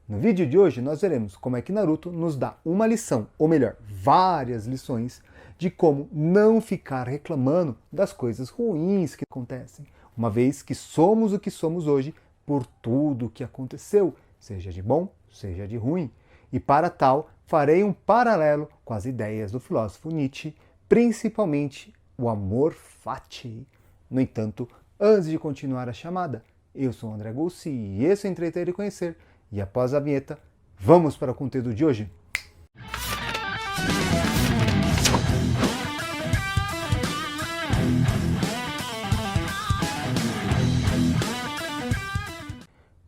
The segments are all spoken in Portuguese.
No vídeo de hoje nós veremos como é que Naruto nos dá uma lição, ou melhor, várias lições, de como não ficar reclamando das coisas ruins que acontecem, uma vez que somos o que somos hoje por tudo o que aconteceu, seja de bom, seja de ruim. E para tal, farei um paralelo com as ideias do filósofo Nietzsche, principalmente o amor fati. No entanto, antes de continuar a chamada, eu sou o André Gulsi e esse é o Entreter e Conhecer. E após a vinheta, vamos para o conteúdo de hoje?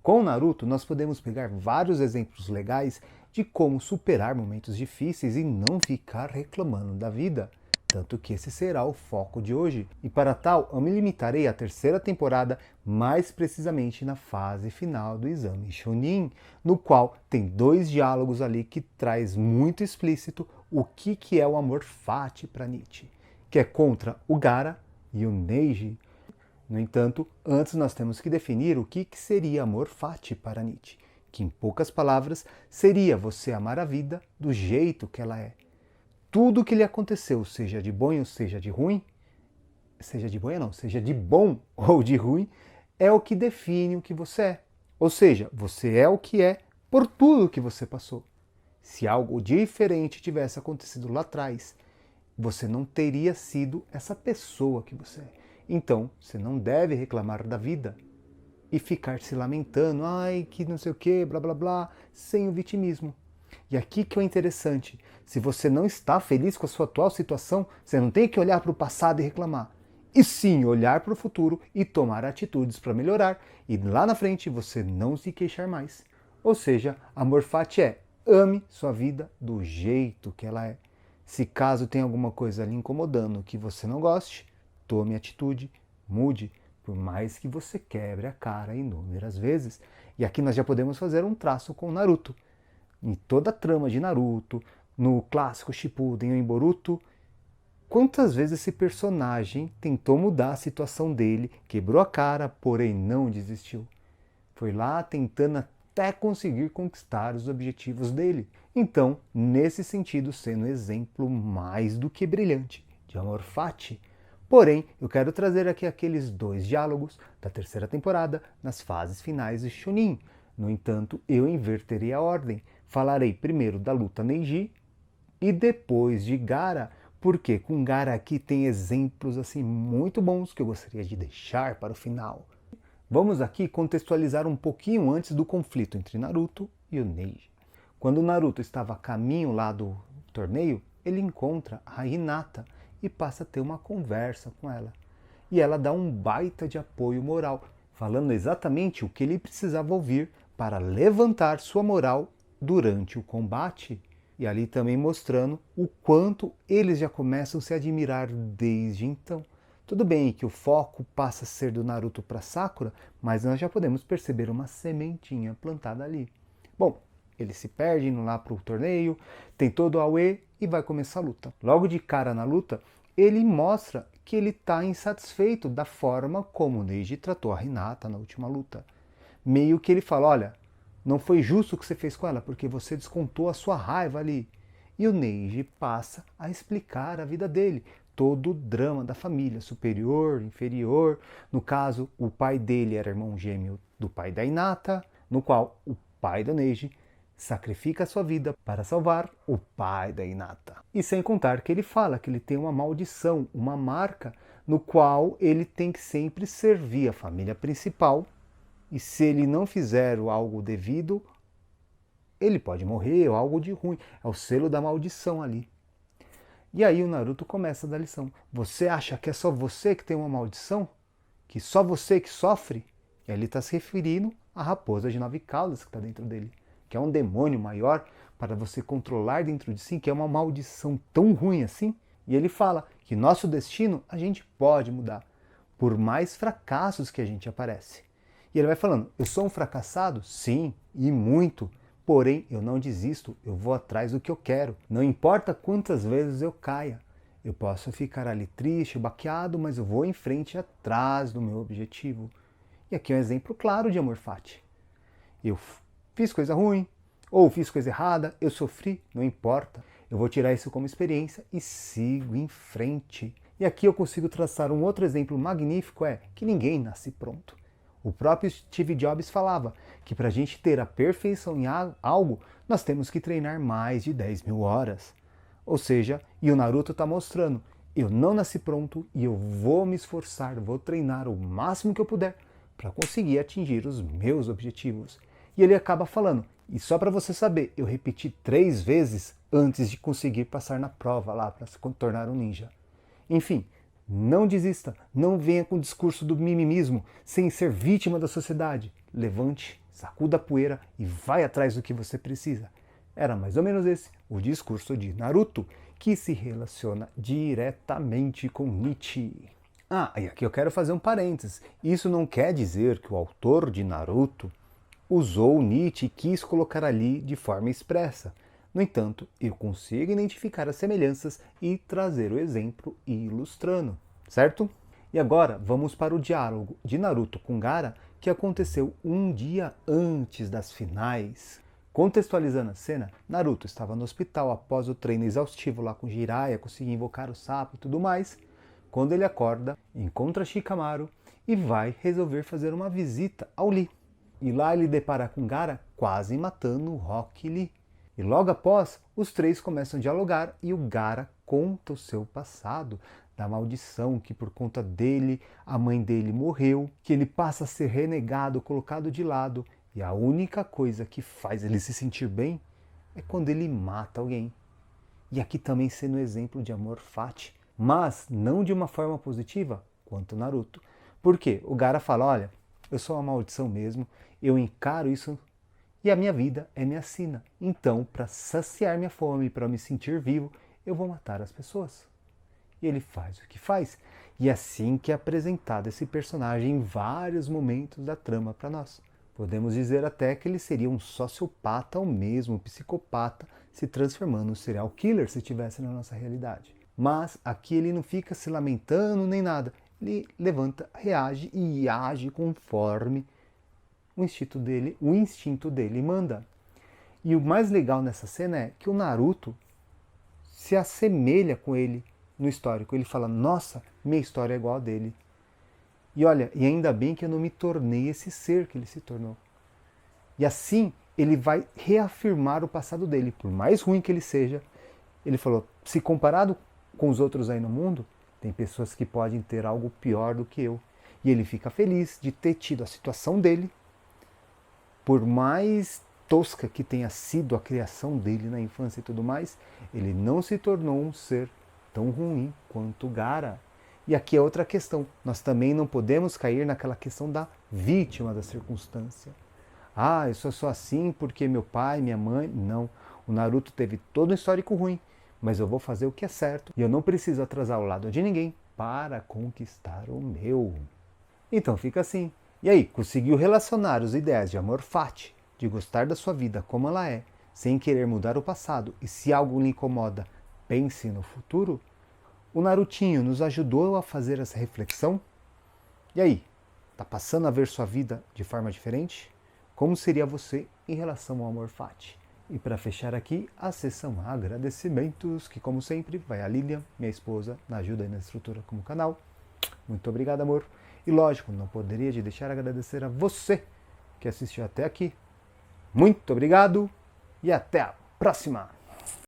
Com Naruto, nós podemos pegar vários exemplos legais de como superar momentos difíceis e não ficar reclamando da vida. Tanto que esse será o foco de hoje. E para tal, eu me limitarei à terceira temporada, mais precisamente na fase final do exame Chunin, no qual tem dois diálogos ali que traz muito explícito o que é o amor fati para Nietzsche, que é contra o Gaara e o Neji. No entanto, antes nós temos que definir o que seria amor fati para Nietzsche, que em poucas palavras seria você amar a vida do jeito que ela é. Tudo que lhe aconteceu, seja de bom ou seja de ruim, seja de bom ou de ruim, é o que define o que você é. Ou seja, você é o que é por tudo que você passou. Se algo diferente tivesse acontecido lá atrás, você não teria sido essa pessoa que você é. Então, você não deve reclamar da vida e ficar se lamentando, ai, que não sei o que, blá blá blá, sem o vitimismo. E aqui que é o interessante, se você não está feliz com a sua atual situação, você não tem que olhar para o passado e reclamar. E sim olhar para o futuro e tomar atitudes para melhorar, e lá na frente você não se queixar mais. Ou seja, amor fati é, ame sua vida do jeito que ela é. Se caso tem alguma coisa lhe incomodando que você não goste, tome atitude, mude, por mais que você quebre a cara inúmeras vezes. E aqui nós já podemos fazer um traço com Naruto. Em toda a trama de Naruto, no clássico Shippuden ou em Boruto, quantas vezes esse personagem tentou mudar a situação dele, quebrou a cara, porém não desistiu. Foi lá tentando até conseguir conquistar os objetivos dele. Então, nesse sentido, sendo um exemplo mais do que brilhante de amor fati. Porém, eu quero trazer aqui aqueles dois diálogos da terceira temporada nas fases finais de Chunin. No entanto, eu inverterei a ordem. Falarei primeiro da luta Neji e depois de Gaara, porque com Gaara aqui tem exemplos assim muito bons que eu gostaria de deixar para o final. Vamos aqui contextualizar um pouquinho antes do conflito entre Naruto e o Neji. Quando o Naruto estava a caminho lá do torneio, ele encontra a Hinata e passa a ter uma conversa com ela. E ela dá um baita de apoio moral, falando exatamente o que ele precisava ouvir para levantar sua moral durante o combate. E ali também mostrando o quanto eles já começam a se admirar desde então. Tudo bem que o foco passa a ser do Naruto para Sakura, mas nós já podemos perceber uma sementinha plantada ali. Bom, eles se perdem lá para o torneio, tem todo o auê e vai começar a luta. Logo de cara na luta, ele mostra que ele está insatisfeito da forma como o Neji tratou a Hinata na última luta. Meio que ele fala, olha, não foi justo o que você fez com ela, porque você descontou a sua raiva ali. E o Neji passa a explicar a vida dele, todo o drama da família, superior, inferior. No caso, o pai dele era irmão gêmeo do pai da Hinata, no qual o pai do Neji sacrifica a sua vida para salvar o pai da Hinata. E sem contar que ele fala que ele tem uma maldição, uma marca, no qual ele tem que sempre servir a família principal, e se ele não fizer algo devido, ele pode morrer ou algo de ruim. É o selo da maldição ali. E aí o Naruto começa a dar lição. Você acha que é só você que tem uma maldição? Que só você que sofre? E aí ele está se referindo à raposa de 9 caudas que está dentro dele, que é um demônio maior para você controlar dentro de si, que é uma maldição tão ruim assim. E ele fala que nosso destino a gente pode mudar, por mais fracassos que a gente aparece. E ele vai falando, eu sou um fracassado? Sim, e muito. Porém, eu não desisto, eu vou atrás do que eu quero. Não importa quantas vezes eu caia. Eu posso ficar ali triste, baqueado, mas eu vou em frente atrás do meu objetivo. E aqui é um exemplo claro de amor fati. Eu fiz coisa ruim, ou fiz coisa errada, eu sofri, não importa. Eu vou tirar isso como experiência e sigo em frente. E aqui eu consigo traçar um outro exemplo magnífico, que ninguém nasce pronto. O próprio Steve Jobs falava que para a gente ter a perfeição em algo, nós temos que treinar mais de 10 mil horas. Ou seja, e o Naruto está mostrando, eu não nasci pronto e eu vou me esforçar, vou treinar o máximo que eu puder para conseguir atingir os meus objetivos. E ele acaba falando, e só para você saber, eu repeti 3 vezes antes de conseguir passar na prova lá para se tornar um ninja. Enfim, não desista, não venha com o discurso do mimimismo sem ser vítima da sociedade. Levante, sacuda a poeira e vai atrás do que você precisa. Era mais ou menos esse o discurso de Naruto, que se relaciona diretamente com Nietzsche. E aqui eu quero fazer um parênteses. Isso não quer dizer que o autor de Naruto usou Nietzsche e quis colocar ali de forma expressa. No entanto, eu consigo identificar as semelhanças e trazer o exemplo ilustrando, certo? E agora vamos para o diálogo de Naruto com Gaara, que aconteceu um dia antes das finais. Contextualizando a cena, Naruto estava no hospital após o treino exaustivo lá com Jiraiya, conseguir invocar o sapo e tudo mais. Quando ele acorda, encontra Shikamaru e vai resolver fazer uma visita ao Lee. E lá ele depara com Gaara quase matando o Rock Lee. E logo após, os três começam a dialogar e o Gaara conta o seu passado, da maldição que por conta dele, a mãe dele morreu, que ele passa a ser renegado, colocado de lado, e a única coisa que faz ele se sentir bem é quando ele mata alguém. E aqui também sendo exemplo de amor fati, mas não de uma forma positiva quanto Naruto. Por quê? O Gaara fala, olha, eu sou uma maldição mesmo, eu encaro isso e a minha vida é minha sina. Então, para saciar minha fome, para me sentir vivo, eu vou matar as pessoas. E ele faz o que faz. E é assim que é apresentado esse personagem em vários momentos da trama para nós. Podemos dizer até que ele seria um sociopata ou mesmo um psicopata se transformando em serial killer se estivesse na nossa realidade. Mas aqui ele não fica se lamentando nem nada. Ele levanta, reage e age conforme o instinto dele manda. E o mais legal nessa cena é que o Naruto se assemelha com ele no histórico. Ele fala, nossa, minha história é igual a dele. E olha, e ainda bem que eu não me tornei esse ser que ele se tornou. E assim, ele vai reafirmar o passado dele. Por mais ruim que ele seja, ele falou, se comparado com os outros aí no mundo, tem pessoas que podem ter algo pior do que eu. E ele fica feliz de ter tido a situação dele, por mais tosca que tenha sido a criação dele na infância e tudo mais, ele não se tornou um ser tão ruim quanto Gaara. E aqui é outra questão, nós também não podemos cair naquela questão da vítima da circunstância. Eu só sou assim porque meu pai, minha mãe... Não, o Naruto teve todo um histórico ruim, mas eu vou fazer o que é certo e eu não preciso atrasar o lado de ninguém para conquistar o meu. Então fica assim. E aí, conseguiu relacionar os ideais de amor fati, de gostar da sua vida como ela é, sem querer mudar o passado, e se algo lhe incomoda, pense no futuro? O Narutinho nos ajudou a fazer essa reflexão? E aí, tá passando a ver sua vida de forma diferente? Como seria você em relação ao amor fati? E para fechar aqui, a sessão agradecimentos, que como sempre vai a Lilian, minha esposa, na ajuda e na estrutura como canal. Muito obrigado, amor. E lógico, não poderia de deixar de agradecer a você que assistiu até aqui. Muito obrigado e até a próxima!